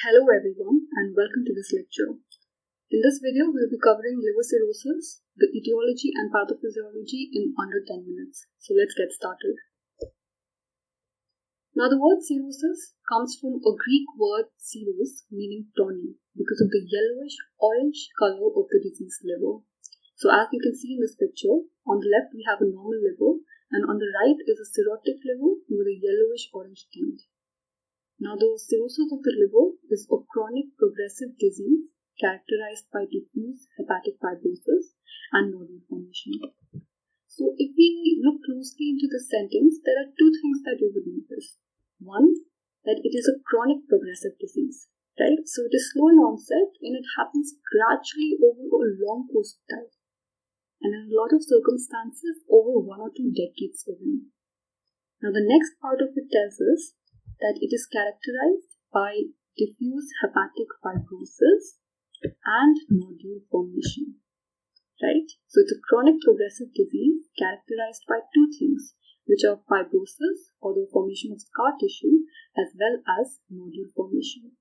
Hello everyone and welcome to this lecture. In this video, we'll be covering liver cirrhosis, the etiology and pathophysiology in under 10 minutes. So let's get started. Now the word cirrhosis comes from a Greek word cirrhos meaning tawny because of the yellowish orange color of the diseased liver. So as you can see in this picture, on the left we have a normal liver and on the right is a cirrhotic liver with a yellowish orange tint. Now, the cirrhosis of the liver is a chronic progressive disease characterized by diffuse hepatic fibrosis and nodule formation. So, if we look closely into this sentence, there are two things that you would notice. One, that it is a chronic progressive disease, right? So, it is slow in onset and it happens gradually over a long course of time. And in a lot of circumstances, over 1 or 2 decades even. Now, the next part of it tells us that it is characterized by diffuse hepatic fibrosis and nodule formation, right? So it's a chronic progressive disease characterized by two things, which are fibrosis or the formation of scar tissue as well as nodule formation.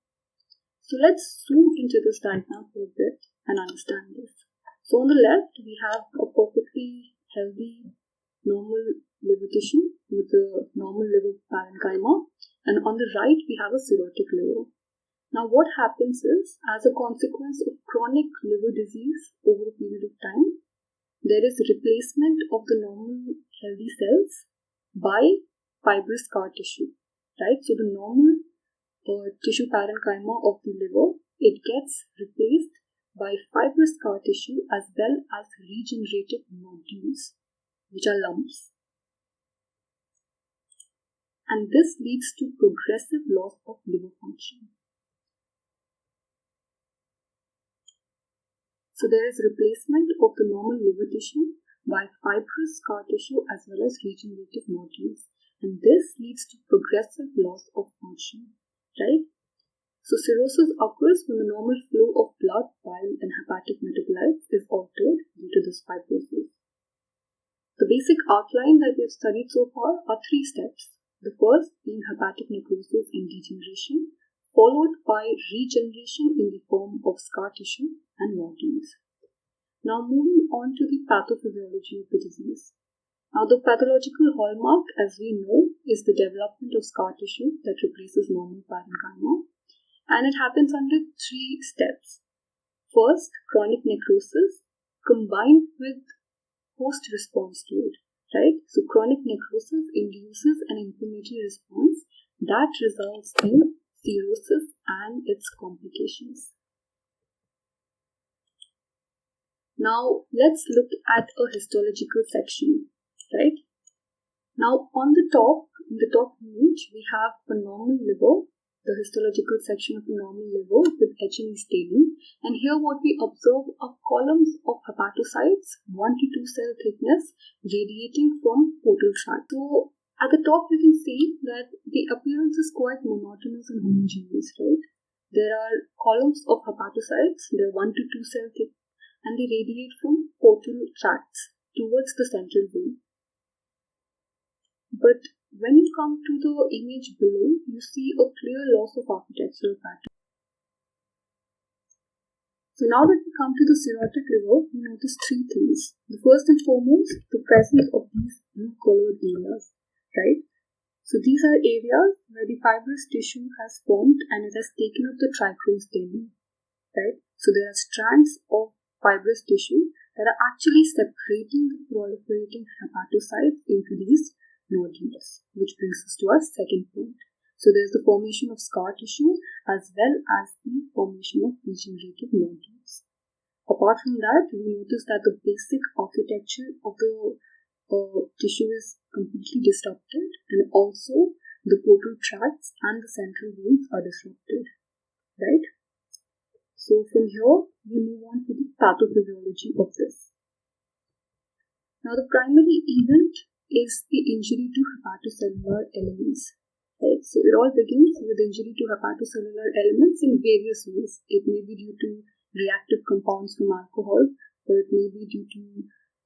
So let's zoom into this diagram for a bit and understand this. So on the left, we have a perfectly healthy normal liver tissue with the normal liver parenchyma. And on the right, we have a cirrhotic liver. Now, what happens is, as a consequence of chronic liver disease over a period of time, there is replacement of the normal healthy cells by fibrous scar tissue, right? So, the normal tissue parenchyma of the liver, it gets replaced by fibrous scar tissue as well as regenerative nodules, which are lumps. And this leads to progressive loss of liver function. So there is replacement of the normal liver tissue by fibrous scar tissue as well as regenerative nodules, and this leads to progressive loss of function, right? So cirrhosis occurs when the normal flow of blood, bile and hepatic metabolites is altered due to this fibrosis. The basic outline that we have studied so far are 3 steps. The first being hepatic necrosis and degeneration, followed by regeneration in the form of scar tissue and nodules. Now moving on to the pathophysiology of the disease. Now the pathological hallmark, as we know, is the development of scar tissue that replaces normal parenchyma, and it happens under 3 steps. First, chronic necrosis combined with host response to it. Right? So chronic necrosis induces an inflammatory response that results in cirrhosis and its complications. Now let's look at a histological section, right? Now on the top, in the top image, we have a normal liver, the histological section of a normal liver with H&E staining, and here what we observe are columns of hepatocytes, 1 to 2 cell thickness, radiating from portal tract. So at the top you can see that the appearance is quite monotonous and homogeneous, right? There are columns of hepatocytes, they're 1 to 2 cell thick, and they radiate from portal tracts towards the central vein. But when you come to the image below, you see a clear loss of architectural pattern. So now that we come to the cirrhotic liver, we notice 3 things. The first and foremost, the presence of these blue-colored areas, right? So these are areas where the fibrous tissue has formed and it has taken up the trichrome staining, right? So there are strands of fibrous tissue that are actually separating the proliferating hepatocytes into these nodules, which brings us to our second point. So there's the formation of scar tissue as well as the formation of regenerative nodules. Apart from that, we notice that the basic architecture of the tissue is completely disrupted, and also the portal tracts and the central veins are disrupted, right? So from here, we move on to the pathophysiology of this. Now the primary event is the injury to hepatocellular elements. Right? So it all begins with injury to hepatocellular elements in various ways. It may be due to reactive compounds from alcohol, or it may be due to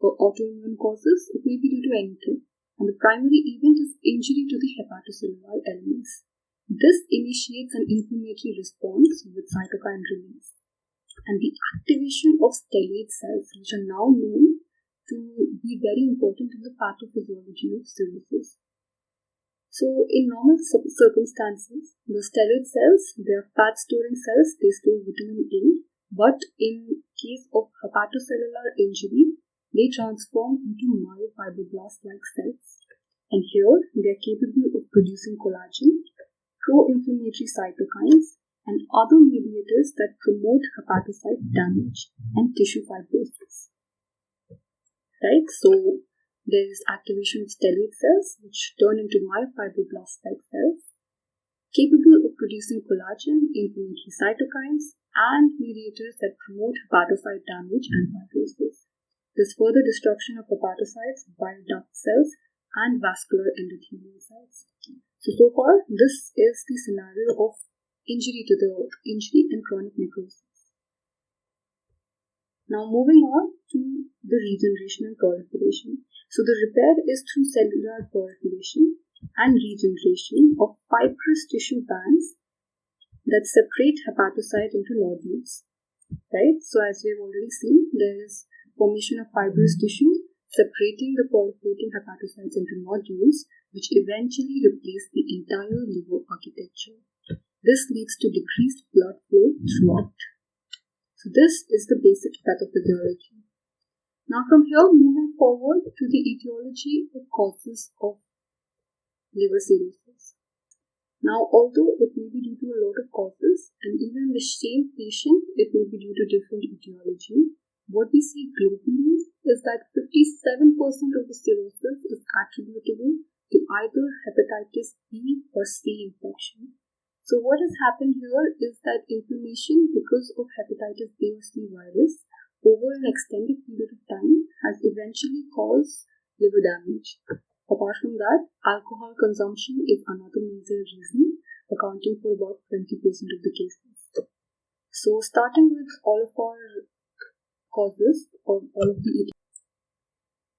autoimmune causes, it may be due to anything. And the primary event is injury to the hepatocellular elements. This initiates an inflammatory response with cytokine release and the activation of stellate cells, which are now known to be very important in the pathophysiology of cirrhosis. So, in normal circumstances, the stellate cells, they are fat-storing cells, they store vitamin A, but in case of hepatocellular injury, they transform into myofibroblast-like cells. And here, they are capable of producing collagen, pro-inflammatory cytokines, and other mediators that promote hepatocyte damage and tissue fibrosis. Right? So, there is activation of stellate cells, which turn into myofibroblast-like cells, capable of producing collagen, inflammatory cytokines, and mediators that promote hepatocyte damage and fibrosis. There's further destruction of hepatocytes, bile duct cells, and vascular endothelial cells. So far, this is the scenario of injury and chronic necrosis. Now, moving on to the regeneration and proliferation. So, the repair is through cellular proliferation and regeneration of fibrous tissue bands that separate hepatocyte into nodules. Right? So, as we have already seen, there is formation of fibrous tissue separating the proliferating hepatocytes into nodules, which eventually replace the entire liver architecture. This leads to decreased blood flow throughout. So this is the basic pathophysiology. Now from here, moving forward to the etiology or causes of liver cirrhosis. Now, although it may be due to a lot of causes, and even in the same patient, it may be due to different etiology, what we see globally is that 57% of the cirrhosis is attributable to either hepatitis B or C infection. So what has happened here is that inflammation because of hepatitis B or C virus over an extended period of time has eventually caused liver damage. Apart from that, alcohol consumption is another major reason, accounting for about 20% of the cases. So starting with all of our causes or all of the etiologies.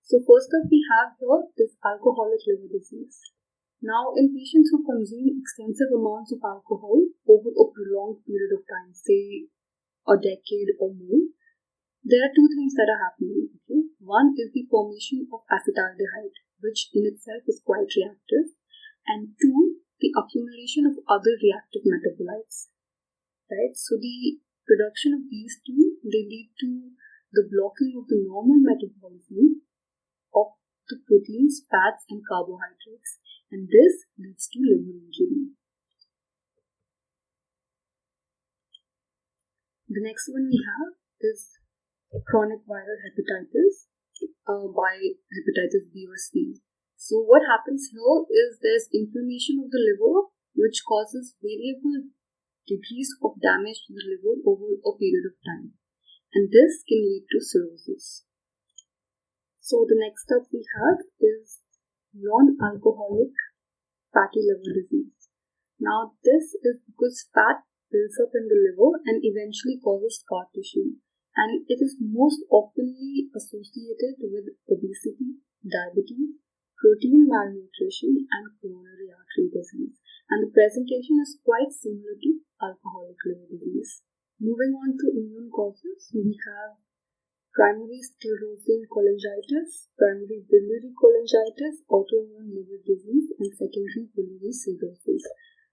So first up we have here is alcoholic liver disease. Now in patients who consume extensive amounts of alcohol over a prolonged period of time, say a decade or more, there are two things that are happening. Okay? One is the formation of acetaldehyde, which in itself is quite reactive, and two, the accumulation of other reactive metabolites. Right? So the production of these two, they lead to the blocking of the normal metabolism of the proteins, fats, and carbohydrates, and this leads to liver injury. The next one we have is chronic viral hepatitis by hepatitis B or C. So what happens here is there's inflammation of the liver, which causes variable degrees of damage to the liver over a period of time, and this can lead to cirrhosis. So the next up we have is non-alcoholic fatty liver disease. Now this is because fat builds up in the liver and eventually causes scar tissue, and it is most oftenly associated with obesity, diabetes, protein malnutrition, and coronary artery disease, and the presentation is quite similar to alcoholic liver disease. Moving on to immune causes, we have primary sclerosing cholangitis, primary biliary cholangitis, autoimmune liver disease, and secondary biliary cirrhosis.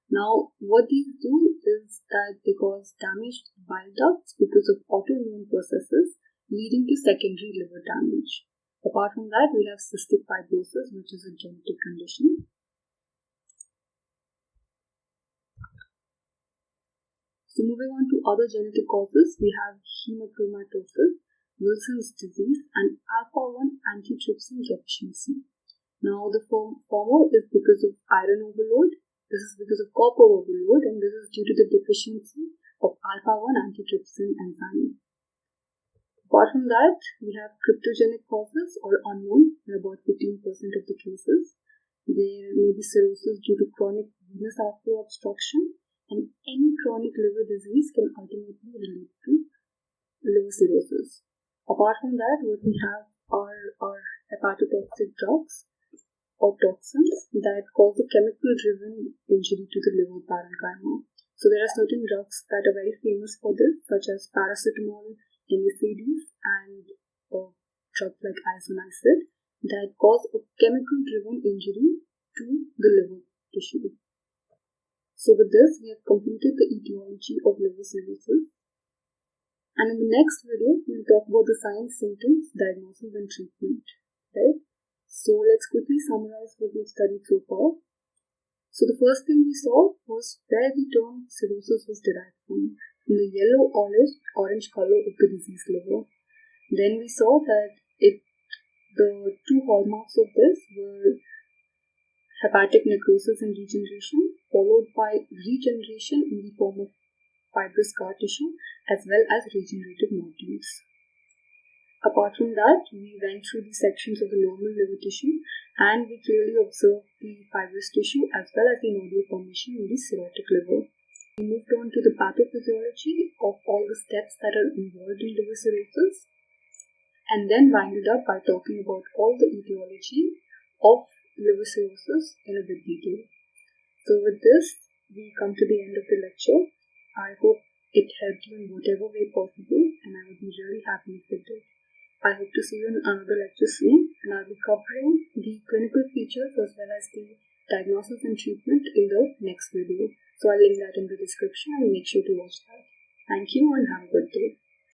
Now, what these do is that they cause damage to the bile ducts because of autoimmune processes, leading to secondary liver damage. Apart from that, we have cystic fibrosis, which is a genetic condition. So moving on to other genetic causes, we have hemochromatosis, Wilson's disease, and alpha-1 antitrypsin deficiency. Now, the former is because of iron overload, this is because of copper overload, and this is due to the deficiency of alpha-1 antitrypsin enzyme. Apart from that, we have cryptogenic causes or unknown in about 15% of the cases. There may be cirrhosis due to chronic venous outflow obstruction, and any chronic liver disease can ultimately lead to liver cirrhosis. Apart from that, what we have are hepatotoxic drugs, or toxins that cause a chemical-driven injury to the liver parenchyma. So there are certain drugs that are very famous for this, such as paracetamol, NSAIDs, and drugs like isoniazid that cause a chemical-driven injury to the liver tissue. So with this, we have completed the etiology of liver cirrhosis. And in the next video, we'll talk about the signs, symptoms, diagnosis, and treatment. Right? So let's quickly summarize what we've studied so far. So the first thing we saw was where the term cirrhosis was derived from the yellow orange color of the diseased liver. Then we saw that the two hallmarks of this were hepatic necrosis and regeneration, followed by regeneration in the form of fibrous scar tissue as well as regenerative nodules. Apart from that, we went through the sections of the normal liver tissue and we clearly observed the fibrous tissue as well as the nodule formation in the cirrhotic liver. We moved on to the pathophysiology of all the steps that are involved in liver cirrhosis and then winded up by talking about all the etiology of liver cirrhosis in a bit detail. So with this, we come to the end of the lecture. I hope it helped you in whatever way possible and I would be really happy if it did. I hope to see you in another lecture soon and I'll be covering the clinical features as well as the diagnosis and treatment in the next video. So I'll link that in the description and make sure to watch that. Thank you and have a good day.